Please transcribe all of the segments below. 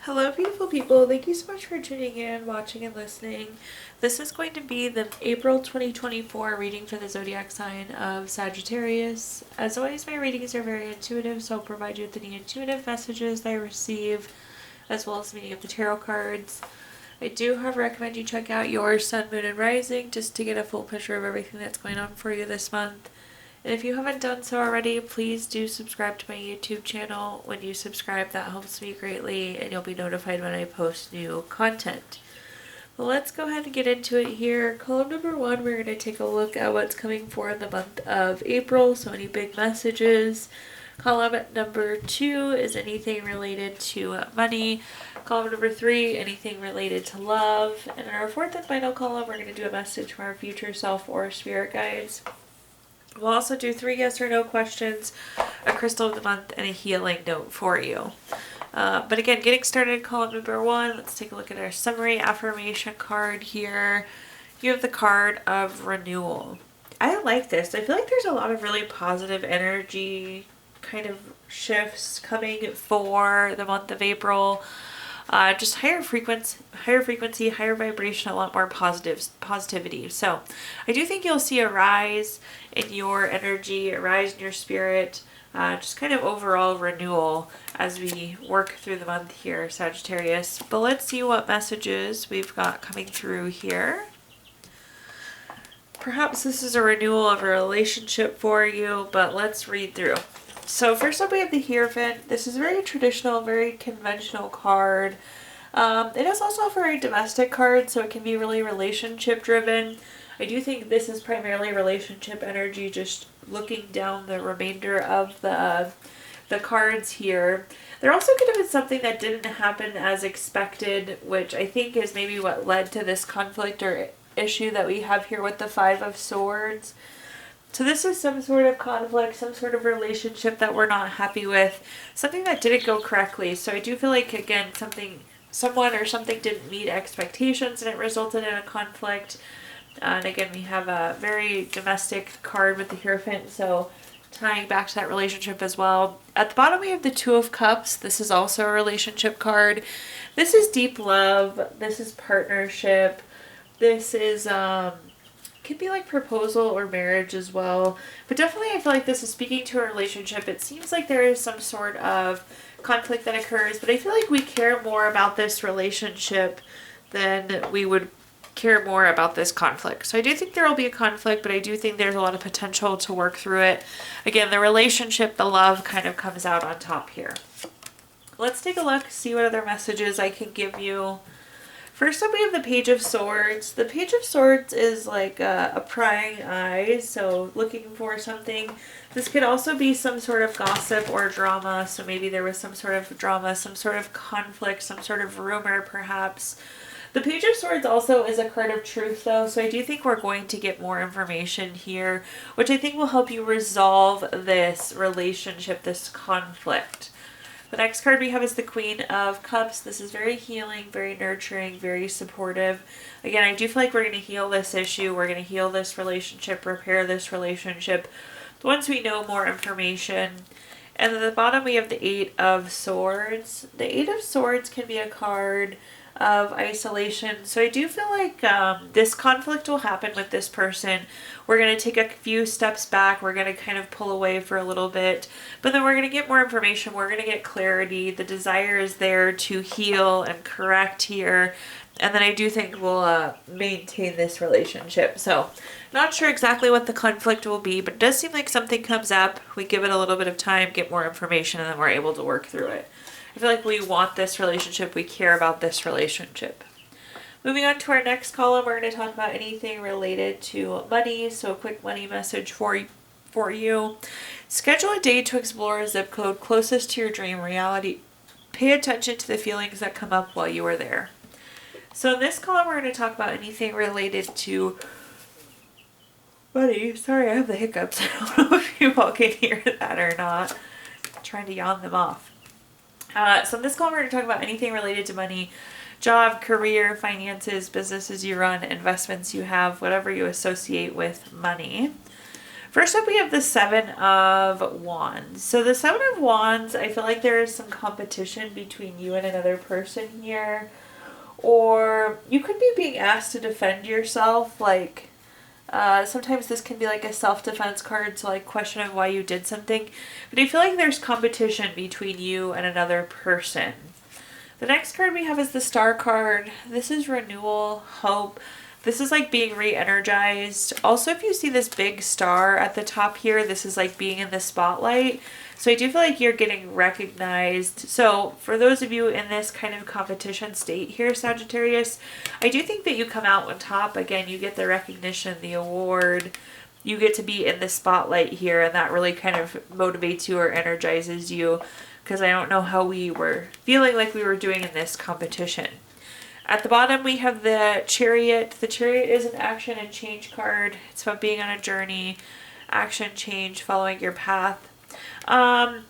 Hello, beautiful people. Thank you so much for tuning in, watching, and listening. This is going to be the April 2024 reading for the zodiac sign of Sagittarius. As always, my readings are very intuitive, so I'll provide you with any intuitive messages that I receive, as well as the meaning of the tarot cards. I do, however, recommend you check out your sun, moon, and rising just to get a full picture of everything that's going on for you this month. And if you haven't done so already, please do subscribe to my YouTube channel. When you subscribe, that helps me greatly, and you'll be notified when I post new content. Well, let's go ahead and get into it here. Column number 1, we're going to take a look at what's coming for the month of April, so any big messages. Column number 2 is anything related to money. Column number 3, anything related to love. And in our fourth and final column, we're going to do a message from our future self or spirit guides. We'll also do 3 yes or no questions, a crystal of the month, and a healing note for you. But again, getting started, column number 1, let's take a look at our summary affirmation card here. You have the card of renewal. I like this. I feel like there's a lot of really positive energy kind of shifts coming for the month of April. Just higher frequency, higher vibration, a lot more positivity. So I do think you'll see a rise in your energy, a rise in your spirit, just kind of overall renewal as we work through the month here, Sagittarius. But let's see what messages we've got coming through here. Perhaps this is a renewal of a relationship for you, but let's read through. So first up we have the Hierophant. This is a very traditional, very conventional card. It is also a very domestic card, so it can be really relationship driven. I do think this is primarily relationship energy, just looking down the remainder of the cards here. There also could have been something that didn't happen as expected, which I think is maybe what led to this conflict or issue that we have here with the Five of Swords. So this is some sort of conflict, some sort of relationship that we're not happy with, something that didn't go correctly. So I do feel like, again, someone or something didn't meet expectations and it resulted in a conflict. And again, we have a very domestic card with the Hierophant, so tying back to that relationship as well. At the bottom we have the Two of Cups. This is also a relationship card. This is deep love. This is partnership. This is could be like proposal or marriage as well, but definitely I feel like this is speaking to a relationship. It seems like there is some sort of conflict that occurs, but I feel like we care more about this relationship than we would care more about this conflict. So I do think there will be a conflict, but I do think there's a lot of potential to work through it. Again, the relationship, the love kind of comes out on top here. Let's take a look, see what other messages I can give you. First up, we have the Page of Swords. The Page of Swords is like a prying eye, so looking for something. This could also be some sort of gossip or drama, so maybe there was some sort of drama, some sort of conflict, some sort of rumor perhaps. The Page of Swords also is a card of truth though, so I do think we're going to get more information here, which I think will help you resolve this relationship, this conflict. The next card we have is the Queen of Cups. This is very healing, very nurturing, very supportive. Again, I do feel like we're going to heal this issue. We're going to heal this relationship, repair this relationship once we know more information. And at the bottom we have the Eight of Swords. The Eight of Swords can be a card of isolation. So I do feel like this conflict will happen with this person. We're going to take a few steps back. We're going to kind of pull away for a little bit, but then we're going to get more information. We're going to get clarity. The desire is there to heal and correct here. And then I do think we'll maintain this relationship. So not sure exactly what the conflict will be, but it does seem like something comes up. We give it a little bit of time, get more information, and then we're able to work through it. I feel like we want this relationship. We care about this relationship. Moving on to our next column, we're going to talk about anything related to money. So a quick money message for you. Schedule a day to explore a zip code closest to your dream reality. Pay attention to the feelings that come up while you are there. So in this column, we're going to talk about anything related to money. Sorry, I have the hiccups. I don't know if you all can hear that or not. I'm trying to yawn them off. So in this column, we're going to talk about anything related to money, job, career, finances, businesses you run, investments you have, whatever you associate with money. First up, we have the Seven of Wands. So the Seven of Wands, I feel like there is some competition between you and another person here. Or you could be being asked to defend yourself. Like, sometimes this can be like a self-defense card, so like question of why you did something. But I feel like there's competition between you and another person. The next card we have is the Star card. This is renewal, hope. This is like being re-energized. Also, if you see this big star at the top here, this is like being in the spotlight. So I do feel like you're getting recognized. So for those of you in this kind of competition state here, Sagittarius, I do think that you come out on top. Again, you get the recognition, the award. You get to be in the spotlight here, and that really kind of motivates you or energizes you, because I don't know how we were feeling like we were doing in this competition. At the bottom, we have the Chariot. The Chariot is an action and change card. It's about being on a journey, action, change, following your path. And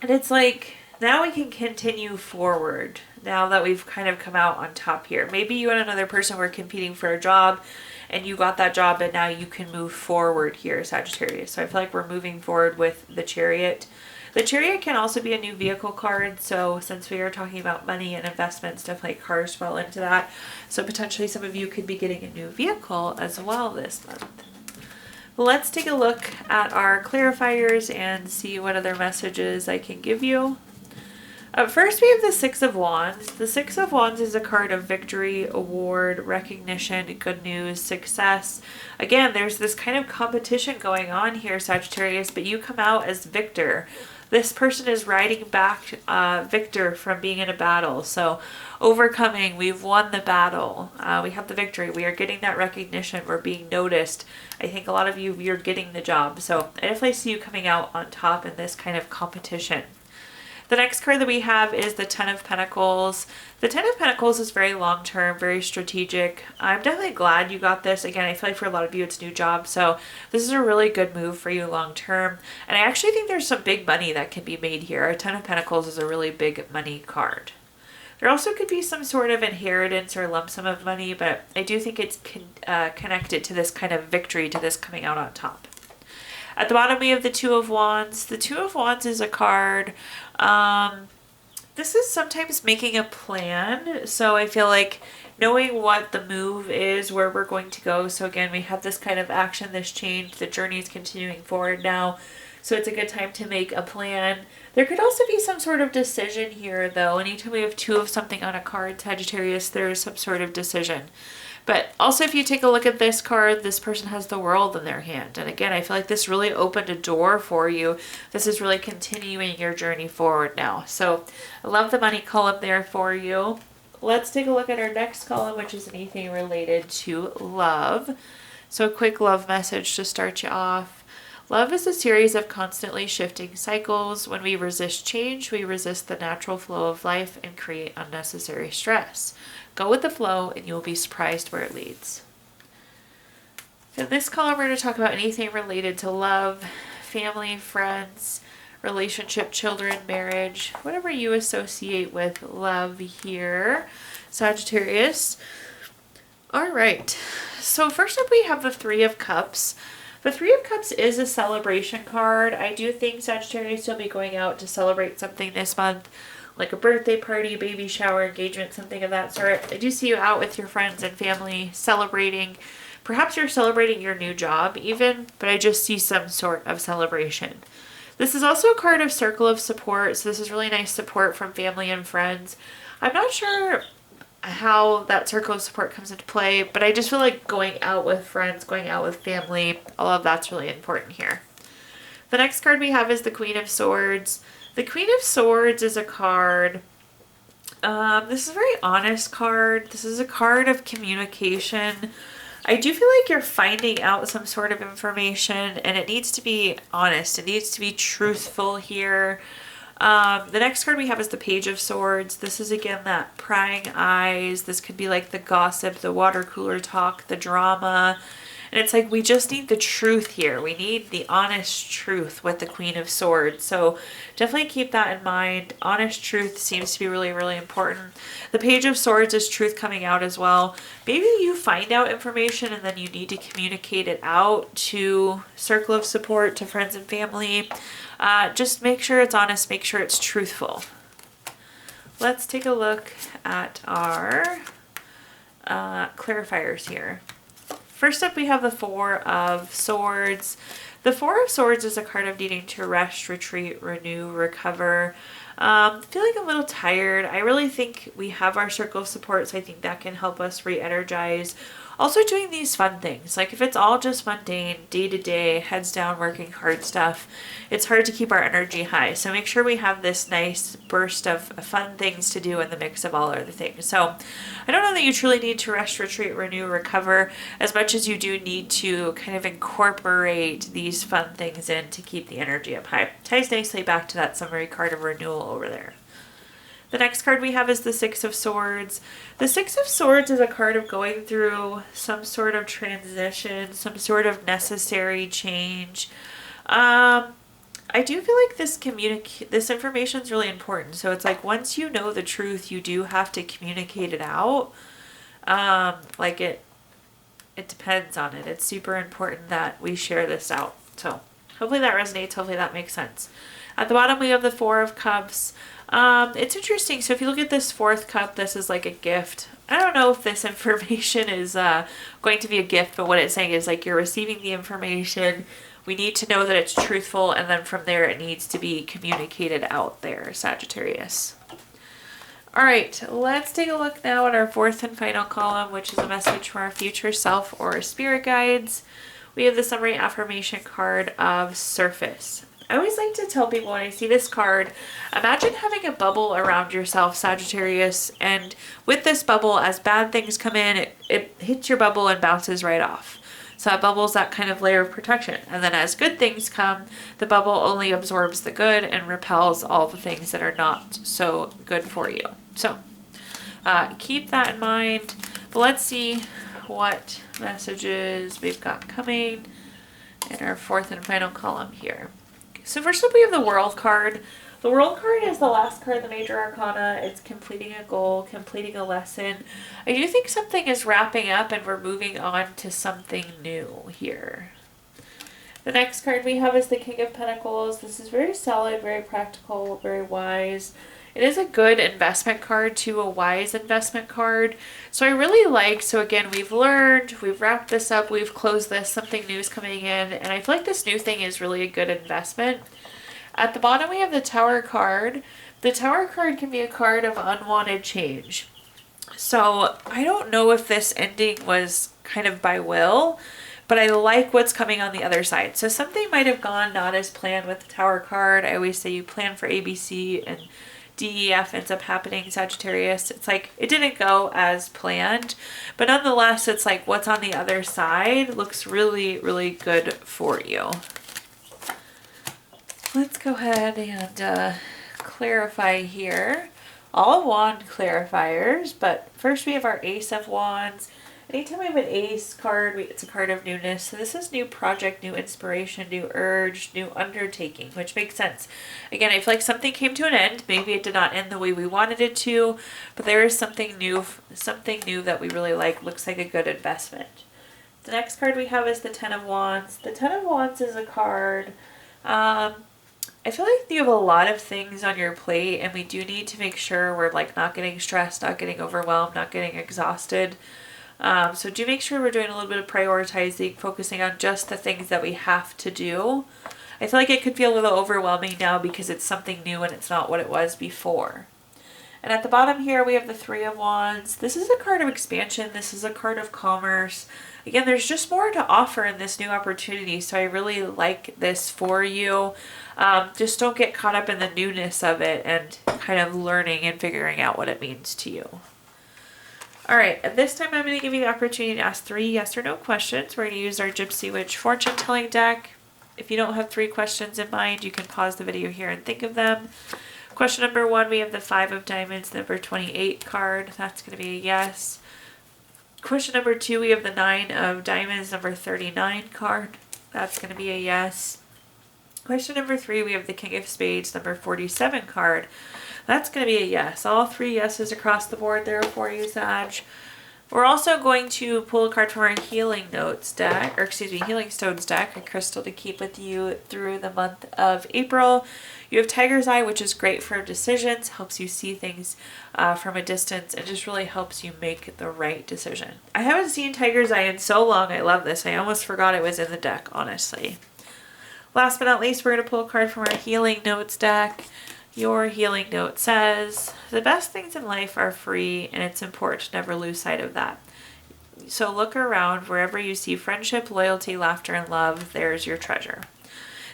it's like, now we can continue forward now that we've kind of come out on top here. Maybe you and another person were competing for a job and you got that job, and now you can move forward here, Sagittarius. So I feel like we're moving forward with the Chariot. The Chariot can also be a new vehicle card, so since we are talking about money and investments, definitely cars fall into that. So potentially some of you could be getting a new vehicle as well this month. Let's take a look at our clarifiers and see what other messages I can give you. First, we have the Six of Wands. The Six of Wands is a card of victory, award, recognition, good news, success. Again, there's this kind of competition going on here, Sagittarius, but you come out as victor. This person is riding back victor from being in a battle. So overcoming, we've won the battle. We have the victory. We are getting that recognition. We're being noticed. I think a lot of you, you're getting the job. So I definitely see you coming out on top in this kind of competition. The next card that we have is the Ten of Pentacles. The Ten of Pentacles is very long-term, very strategic. I'm definitely glad you got this. Again, I feel like for a lot of you, it's a new job. So this is a really good move for you long-term. And I actually think there's some big money that can be made here. A Ten of Pentacles is a really big money card. There also could be some sort of inheritance or lump sum of money, but I do think it's connected to this kind of victory, to this coming out on top. At the bottom, we have the Two of Wands. The Two of Wands is a card. This is sometimes making a plan. So I feel like knowing what the move is, where we're going to go. So again, we have this kind of action, this change. The journey is continuing forward now. So it's a good time to make a plan. There could also be some sort of decision here, though. Anytime we have two of something on a card, Sagittarius, there is some sort of decision. But also, if you take a look at this card, this person has the world in their hand. And again, I feel like this really opened a door for you. This is really continuing your journey forward now. So I love the money column there for you. Let's take a look at our next column, which is anything related to love. So a quick love message to start you off. Love is a series of constantly shifting cycles. When we resist change, we resist the natural flow of life and create unnecessary stress. Go with the flow and you'll be surprised where it leads. In this column, we're going to talk about anything related to love, family, friends, relationship, children, marriage, whatever you associate with love here, Sagittarius. All right. So first up, we have the Three of Cups. The Three of Cups is a celebration card. I do think Sagittarius will be going out to celebrate something this month, like a birthday party, baby shower, engagement, something of that sort. I do see you out with your friends and family celebrating. Perhaps you're celebrating your new job even, but I just see some sort of celebration. This is also a card of circle of support, so this is really nice support from family and friends. I'm not sure how that circle of support comes into play, but I just feel like going out with friends, going out with family, all of that's really important here. The next card we have is the Queen of Swords. The Queen of Swords is a card. This is a very honest card. This is a card of communication. I do feel like you're finding out some sort of information, and it needs to be honest. It needs to be truthful here. The next card we have is the Page of Swords. This is again that prying eyes. This could be like the gossip, the water cooler talk, the drama. And it's like we just need the truth here. We need the honest truth with the Queen of Swords. So definitely keep that in mind. Honest truth seems to be really, really important. The Page of Swords is truth coming out as well. Maybe you find out information and then you need to communicate it out to circle of support, to friends and family. Just make sure it's honest, make sure it's truthful. Let's take a look at our clarifiers here. First up, we have the Four of Swords. The Four of Swords is a card of needing to rest, retreat, renew, recover. Feeling a little tired. I really think we have our circle of support, so I think that can help us re-energize. Also doing these fun things. Like if it's all just mundane, day-to-day, heads down, working hard stuff, it's hard to keep our energy high. So make sure we have this nice burst of fun things to do in the mix of all other things. So I don't know that you truly need to rest, retreat, renew, recover as much as you do need to kind of incorporate these fun things in to keep the energy up high. Ties nicely back to that summary card of renewal over there. The next card we have is the Six of Swords. The Six of Swords is a card of going through some sort of transition, some sort of necessary change. I do feel like this information is really important. So it's like once you know the truth, you do have to communicate it out. Like it depends on it. It's super important that we share this out. So hopefully that resonates. Hopefully that makes sense. At the bottom, we have the Four of Cups. It's interesting. So if you look at this fourth cup, this is like a gift. I don't know if this information is going to be a gift, but what it's saying is like you're receiving the information. We need to know that it's truthful, and then from there it needs to be communicated out there, Sagittarius. All right, let's take a look now at our fourth and final column, which is a message from our future self or our spirit guides. We have the summary affirmation card of Surface. I always like to tell people when I see this card, imagine having a bubble around yourself, Sagittarius, and with this bubble, as bad things come in, it hits your bubble and bounces right off. So that bubble's that kind of layer of protection. And then as good things come, the bubble only absorbs the good and repels all the things that are not so good for you. So keep that in mind. But let's see what messages we've got coming in our fourth and final column here. So first up, we have the World card. The World card is the last card in the Major Arcana. It's completing a goal, completing a lesson. I do think something is wrapping up and we're moving on to something new here. The next card we have is the King of Pentacles. This is very solid, very practical, very wise. It is a good investment card too, a wise investment card. So I really like, so again, we've learned, we've wrapped this up, we've closed this, something new is coming in, and I feel like this new thing is really a good investment. At the bottom, we have the Tower card. The Tower card can be a card of unwanted change. So I don't know if this ending was kind of by will, but I like what's coming on the other side. So something might have gone not as planned with the Tower card. I always say you plan for ABC and DEF ends up happening, Sagittarius. It's like it didn't go as planned, but nonetheless, it's like what's on the other side looks really, really good for you. Let's go ahead and clarify here. All wand clarifiers, but first we have our Ace of Wands. Anytime we have an ace card, it's a card of newness. So this is new project, new inspiration, new urge, new undertaking, which makes sense. Again, I feel like something came to an end. Maybe it did not end the way we wanted it to, but there is something new that we really like. Looks like a good investment. The next card we have is the Ten of Wands. The Ten of Wands is a card. I feel like you have a lot of things on your plate, and we do need to make sure we're like not getting stressed, not getting overwhelmed, not getting exhausted. So do make sure we're doing a little bit of prioritizing, focusing on just the things that we have to do. I feel like it could feel a little overwhelming now because it's something new and it's not what it was before. And at the bottom here, we have the Three of Wands. This is a card of expansion. This is a card of commerce. Again, there's just more to offer in this new opportunity. So I really like this for you. Just don't get caught up in the newness of it and kind of learning and figuring out what it means to you. All right, at this time I'm going to give you the opportunity to ask 3 yes or no questions. We're going to use our Gypsy Witch fortune telling deck. If you don't have 3 questions in mind, you can pause the video here and think of them. Question number 1, we have the 5 of Diamonds, number 28 card. That's going to be a yes. Question number 2, we have the 9 of Diamonds, number 39 card. That's going to be a yes. Question number 3, we have the King of Spades, number 47 card. That's going to be a yes. All 3 yeses across the board there for you, Sag. We're also going to pull a card from our Healing Notes deck, or excuse me, Healing Stones deck, a crystal to keep with you through the month of April. You have Tiger's Eye, which is great for decisions, helps you see things from a distance, and just really helps you make the right decision. I haven't seen Tiger's Eye in so long. I love this. I almost forgot it was in the deck, honestly. Last but not least, we're going to pull a card from our Healing Notes deck. Your healing note says, the best things in life are free, and it's important to never lose sight of that. So look around. Wherever you see friendship, loyalty, laughter, and love, there's your treasure.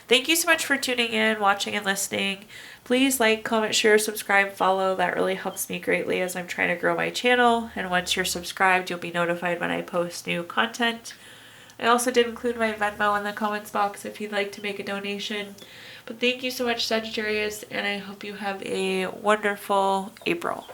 Thank you so much for tuning in, watching, and listening. Please like, comment, share, subscribe, follow. That really helps me greatly as I'm trying to grow my channel. And once you're subscribed, you'll be notified when I post new content. I also did include my Venmo in the comments box if you'd like to make a donation. But thank you so much, Sagittarius, and I hope you have a wonderful April.